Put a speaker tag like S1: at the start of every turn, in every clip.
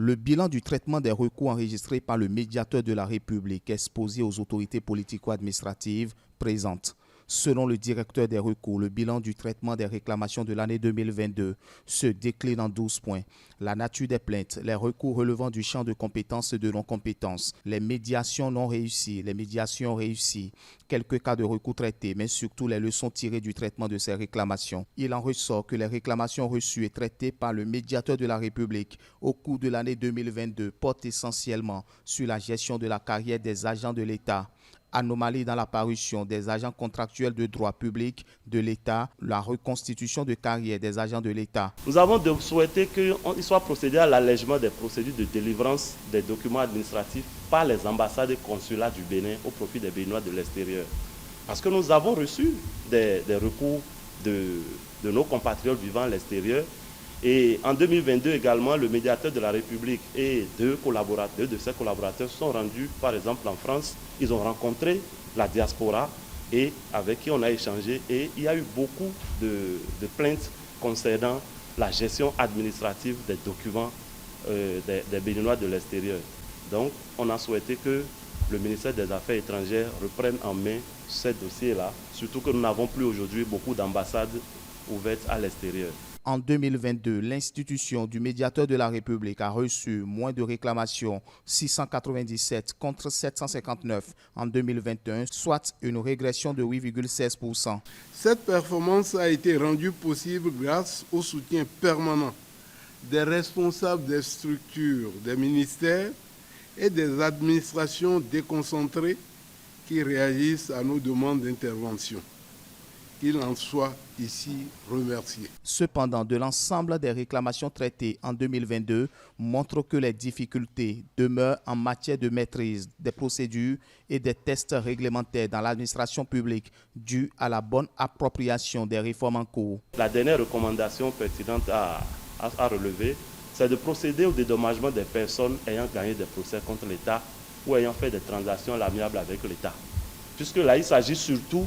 S1: Le bilan du traitement des recours enregistrés par le médiateur de la République exposé aux autorités politico-administratives présente. Selon le directeur des recours, le bilan du traitement des réclamations de l'année 2022 se décline en 12 points. La nature des plaintes, les recours relevant du champ de compétences et de non-compétences, les médiations non réussies, les médiations réussies, quelques cas de recours traités, mais surtout les leçons tirées du traitement de ces réclamations. Il en ressort que les réclamations reçues et traitées par le médiateur de la République au cours de l'année 2022 portent essentiellement sur la gestion de la carrière des agents de l'État, anomalie dans la parution des agents contractuels de droit public de l'État, la reconstitution de carrière des agents de l'État.
S2: Nous avons souhaité qu'il soit procédé à l'allègement des procédures de délivrance des documents administratifs par les ambassades et consulats du Bénin au profit des Béninois de l'extérieur. Parce que nous avons reçu des recours de nos compatriotes vivant à l'extérieur. Et en 2022 également, le médiateur de la République et deux de ses collaborateurs sont rendus, par exemple en France. Ils ont rencontré la diaspora et avec qui on a échangé. Et il y a eu beaucoup de plaintes concernant la gestion administrative des documents des Béninois de l'extérieur. Donc, on a souhaité que le ministère des Affaires étrangères reprenne en main ces dossiers-là, surtout que nous n'avons plus aujourd'hui beaucoup d'ambassades ouvertes à l'extérieur.
S1: En 2022, l'institution du médiateur de la République a reçu moins de réclamations, 697 contre 759 en 2021, soit une régression de 8,16%.
S3: Cette performance a été rendue possible grâce au soutien permanent des responsables des structures, des ministères et des administrations déconcentrées qui réagissent à nos demandes d'intervention. Qu'il en soit ici remercié.
S1: Cependant, de l'ensemble des réclamations traitées en 2022 montrent que les difficultés demeurent en matière de maîtrise des procédures et des tests réglementaires dans l'administration publique due à la bonne appropriation des réformes en cours.
S2: La dernière recommandation pertinente à relever, c'est de procéder au dédommagement des personnes ayant gagné des procès contre l'État ou ayant fait des transactions à l'amiable avec l'État. Puisque là, il s'agit surtout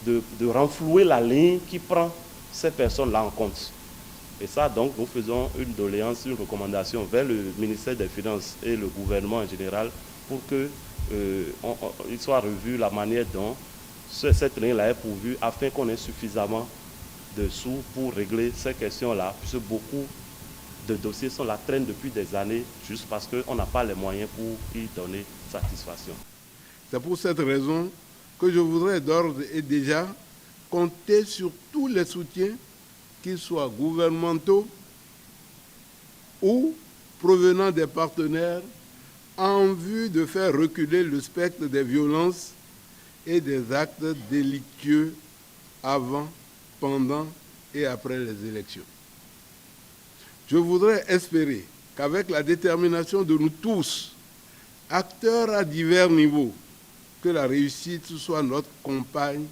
S2: de renflouer la ligne qui prend ces personnes-là en compte. Et ça, donc, nous faisons une doléance, une recommandation vers le ministère des Finances et le gouvernement en général pour qu'il soit revu la manière dont cette ligne-là est pourvue afin qu'on ait suffisamment de sous pour régler ces questions-là, puisque beaucoup de dossiers sont là, traînent depuis des années, juste parce qu'on n'a pas les moyens pour y donner satisfaction.
S3: C'est pour cette raison que je voudrais d'ores et déjà compter sur tous les soutiens, qu'ils soient gouvernementaux ou provenant des partenaires, en vue de faire reculer le spectre des violences et des actes délictueux avant, pendant et après les élections. Je voudrais espérer qu'avec la détermination de nous tous, acteurs à divers niveaux, que la réussite soit notre compagne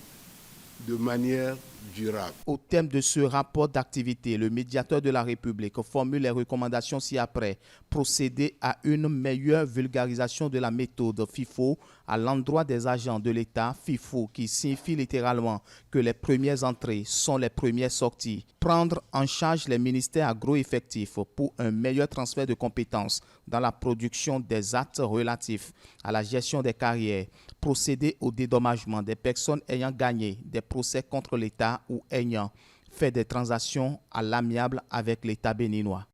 S3: de manière durable.
S1: Au thème de ce rapport d'activité, le médiateur de la République formule les recommandations ci-après. Procéder à une meilleure vulgarisation de la méthode FIFO à l'endroit des agents de l'État, FIFO qui signifie littéralement que les premières entrées sont les premières sorties. Prendre en charge les ministères agro-effectifs pour un meilleur transfert de compétences dans la production des actes relatifs à la gestion des carrières. Procéder au dédommagement des personnes ayant gagné des procès contre l'État ou ayant fait des transactions à l'amiable avec l'État béninois.